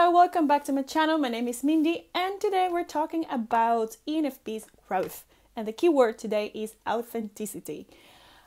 Hello, welcome back to my channel. My name is Mindy and today we're talking about ENFPs growth. And the keyword today is authenticity.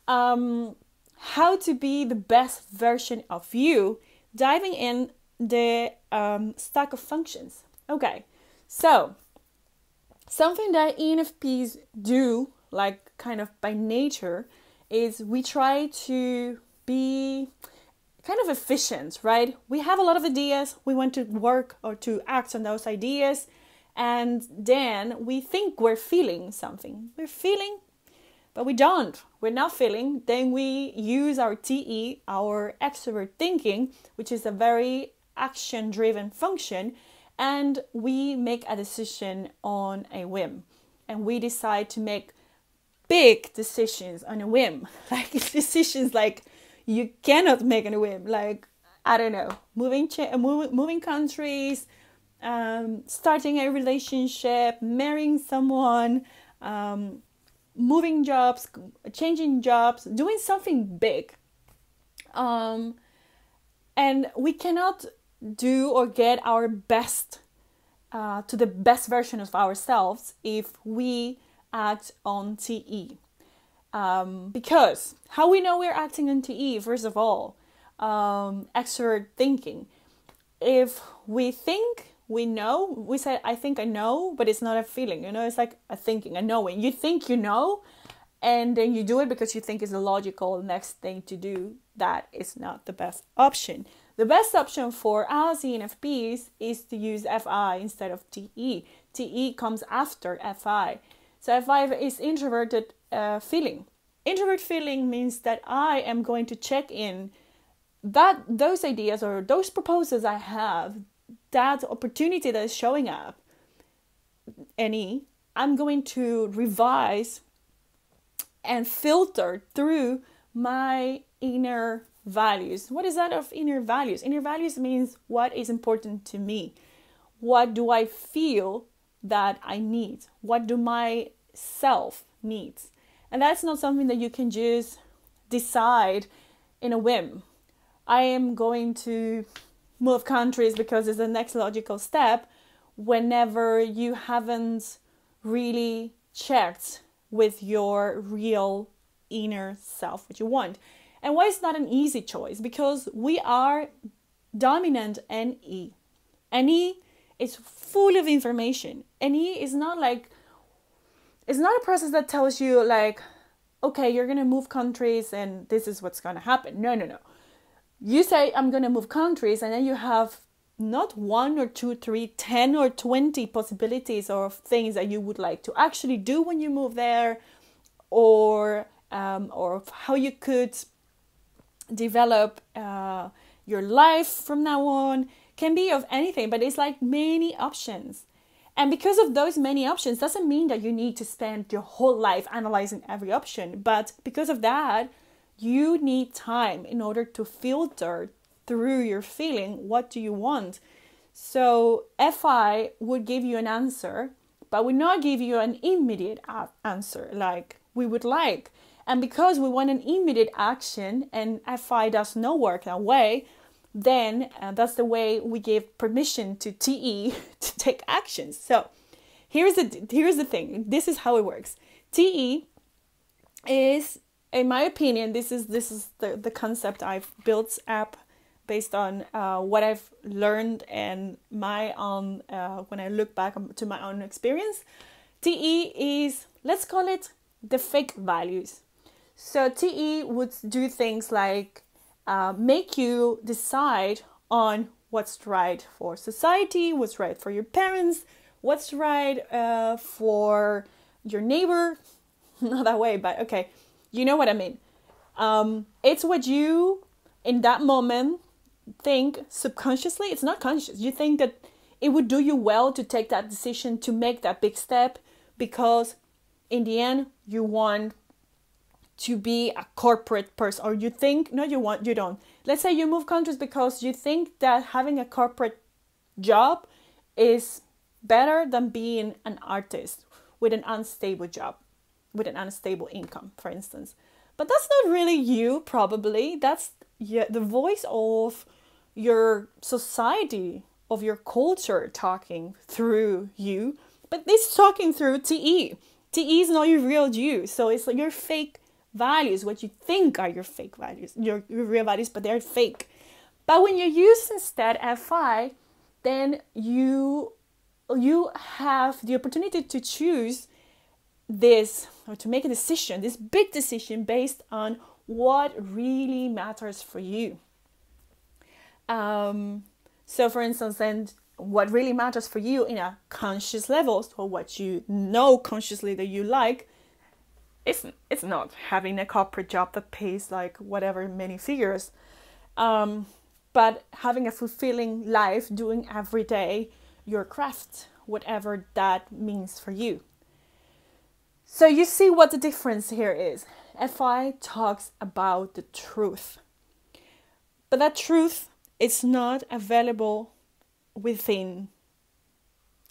How to be the best version of you, diving in the stack of functions. Okay, so something that ENFPs do, like kind of by nature, is we try to be kind of efficient, right? We have a lot of ideas, we want to work or to act on those ideas, and then we think we're feeling something. We're feeling, but we don't. We're not feeling. Then we use our TE, our extrovert thinking, which is a very action-driven function, and we make a decision on a whim. And we decide to make big decisions on a whim. Like decisions like you cannot make on a whim. Like, I don't know, moving countries, starting a relationship, marrying someone, moving jobs, changing jobs, doing something big. And we cannot do or get our best to the best version of ourselves if we act on TE. Because how we know we're acting on TE, first of all, extrovert thinking. If we think we know, we say, I think I know, but it's not a feeling, it's like a thinking, a knowing. You think you know, and then you do it because you think it's the logical next thing to do. That is not the best option. The best option for us ENFPs is to use FI instead of TE. TE comes after FI. So FI is introverted feeling. Introvert feeling means that I am going to check in that those ideas or those proposals I have, that opportunity that is showing up, I'm going to revise and filter through my inner values. What is that of inner values? Inner values means what is important to me. What do I feel that I need? What do my self needs? And that's not something that you can just decide in a whim. I am going to move countries because it's the next logical step, whenever you haven't really checked with your real inner self what you want. And why it's not an easy choice? Because we are dominant NE. NE is full of information. NE is not like, it's not a process that tells you like, okay, you're going to move countries and this is what's going to happen. No. You say, I'm going to move countries, and then you have not 1 or 2, 3, 10 or 20 possibilities of things that you would like to actually do when you move there, or how you could develop your life from now on. Can be of anything, but it's like many options. And because of those many options doesn't mean that you need to spend your whole life analyzing every option. But because of that, you need time in order to filter through your feeling. What do you want? So FI would give you an answer, but would not give you an immediate answer like we would like. And because we want an immediate action and FI does not work that way, then that's the way we give permission to TE to take actions. So here's the thing. This is how it works. TE is, in my opinion, this is the concept I've built up based on what I've learned and my own when I look back to my own experience. TE is, let's call it the fake values. So TE would do things like make you decide on what's right for society, what's right for your parents, what's right for your neighbor. Not that way, but okay, you know what I mean. It's what you, in that moment, think subconsciously. It's not conscious. You think that it would do you well to take that decision, to make that big step, because in the end, you want to be a corporate person, or you think, no, you don't. Let's say you move countries because you think that having a corporate job is better than being an artist with an unstable job, with an unstable income, for instance. But that's not really you, probably. That's the voice of your society of your culture talking through you, but it's talking through TE. TE is not your real you. So it's like your fake values, what you think are your fake values, your real values, but they're fake. But when you use instead FI, then you have the opportunity to choose this, or to make a decision, this big decision based on what really matters for you. So for instance, then what really matters for you in a conscious level, so what you know consciously that you like, it's not having a corporate job that pays like whatever many figures, but having a fulfilling life, doing every day your craft, whatever that means for you. So you see what the difference here is. FI talks about the truth, but that truth is not available within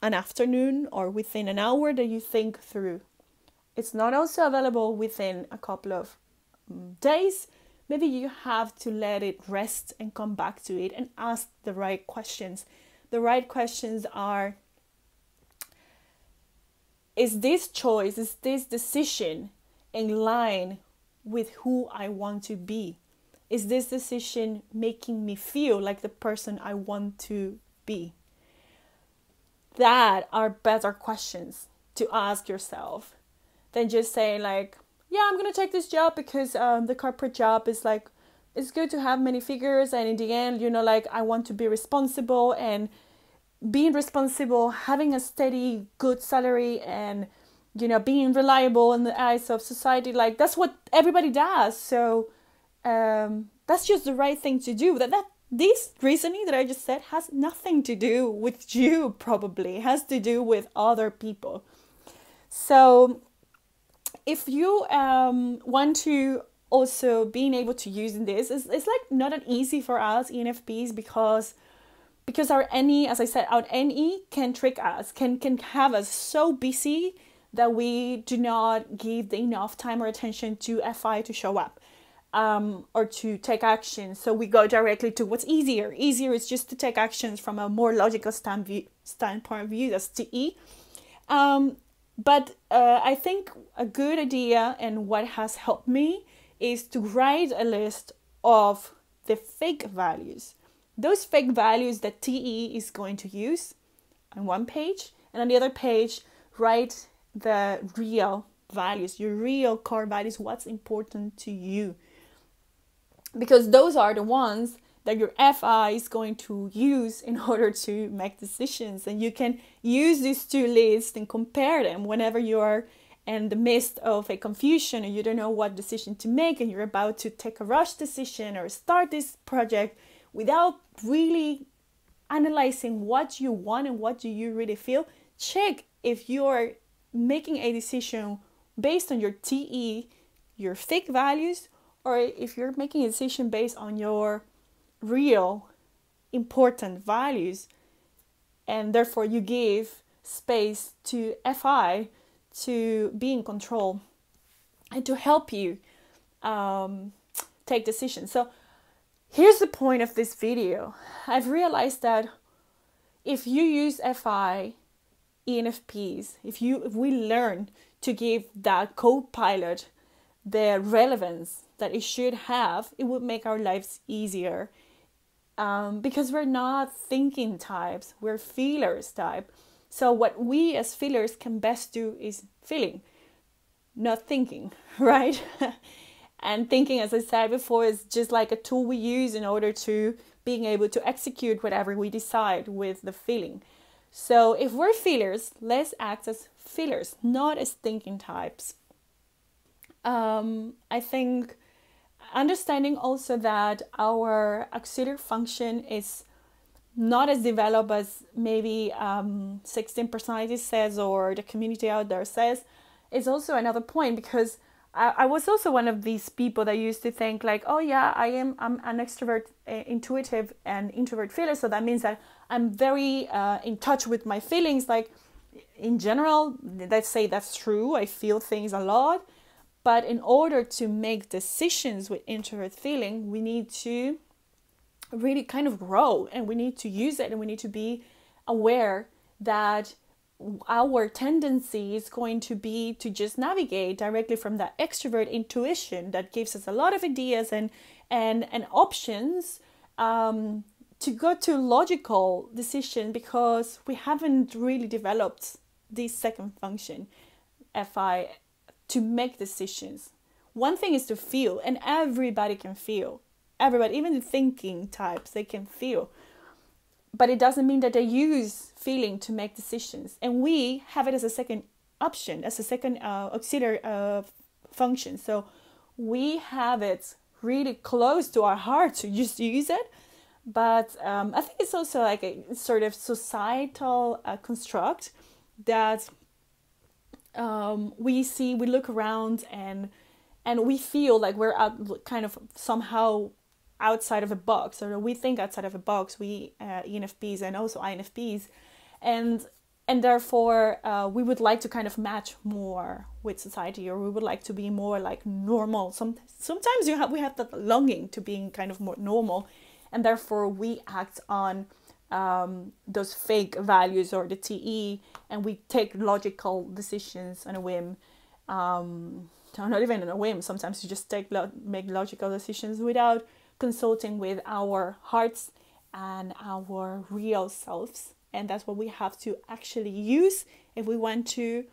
an afternoon or within an hour that you think through. It's not also available within a couple of days. Maybe you have to let it rest and come back to it and ask the right questions. The right questions are, is this choice, is this decision in line with who I want to be? Is this decision making me feel like the person I want to be? That are better questions to ask yourself than just saying like, yeah, I'm going to take this job because the corporate job is like, it's good to have many figures. And in the end, like I want to be responsible, and being responsible, having a steady, good salary, and, being reliable in the eyes of society, like that's what everybody does. So that's just the right thing to do. This reasoning that I just said has nothing to do with you, probably. It has to do with other people. So if you want to also being able to use this, it's like not that easy for us ENFPs because our NE, as I said, our NE can trick us, can have us so busy that we do not give enough time or attention to FI to show up. Or to take action. So we go directly to what's easier. Easier is just to take actions from a more logical standpoint of view, that's TE. But I think a good idea, and what has helped me, is to write a list of the fake values. Those fake values that TE is going to use on one page, and on the other page, write the real values, your real core values, what's important to you. Because those are the ones that your FI is going to use in order to make decisions. And you can use these two lists and compare them whenever you're in the midst of a confusion and you don't know what decision to make, and you're about to take a rush decision or start this project without really analyzing what you want and what do you really feel. Check if you're making a decision based on your TE, your fake values, or if you're making a decision based on your real important values, and therefore you give space to FI to be in control and to help you take decisions. So here's the point of this video. I've realized that if you use FI, ENFPs, if we learn to give that co-pilot the relevance that it should have, it would make our lives easier. Because we're not thinking types, we're feelers type. So what we as feelers can best do is feeling, not thinking, right? And thinking, as I said before, is just like a tool we use in order to being able to execute whatever we decide with the feeling. So if we're feelers, let's act as feelers, not as thinking types. I think understanding also that our auxiliary function is not as developed as maybe 16 personalities says, or the community out there says, is also another point, because I was also one of these people that used to think like, oh yeah, I'm an extrovert, intuitive and introvert feeler, so that means that I'm very in touch with my feelings. Like in general, let's say that's true, I feel things a lot. But in order to make decisions with introvert feeling, we need to really kind of grow, and we need to use it, and we need to be aware that our tendency is going to be to just navigate directly from that extrovert intuition that gives us a lot of ideas and options, to go to logical decision, because we haven't really developed this second function, FI, to make decisions. One thing is to feel, and everybody can feel. Everybody, even the thinking types, they can feel. But it doesn't mean that they use feeling to make decisions. And we have it as a second option, as a second auxiliary function. So we have it really close to our heart to just use it. But I think it's also like a sort of societal construct that we look around and we feel like we're out, kind of somehow outside of a box, or we think outside of a box, we ENFPs and also INFPs, and therefore we would like to kind of match more with society, or we would like to be more like normal. Sometimes we have that longing to being kind of more normal, and therefore we act on those fake values or the TE, and we take logical decisions on a whim. Not even on a whim. Sometimes you just make logical decisions without consulting with our hearts and our real selves. And that's what we have to actually use if we want to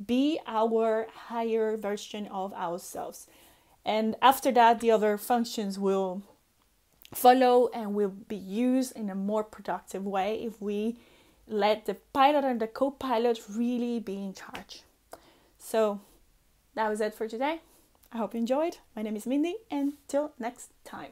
be our higher version of ourselves. And after that, the other functions will follow and will be used in a more productive way if we let the pilot and the co-pilot really be in charge. So that was it for today. I hope you enjoyed. My name is Mindy, and till next time.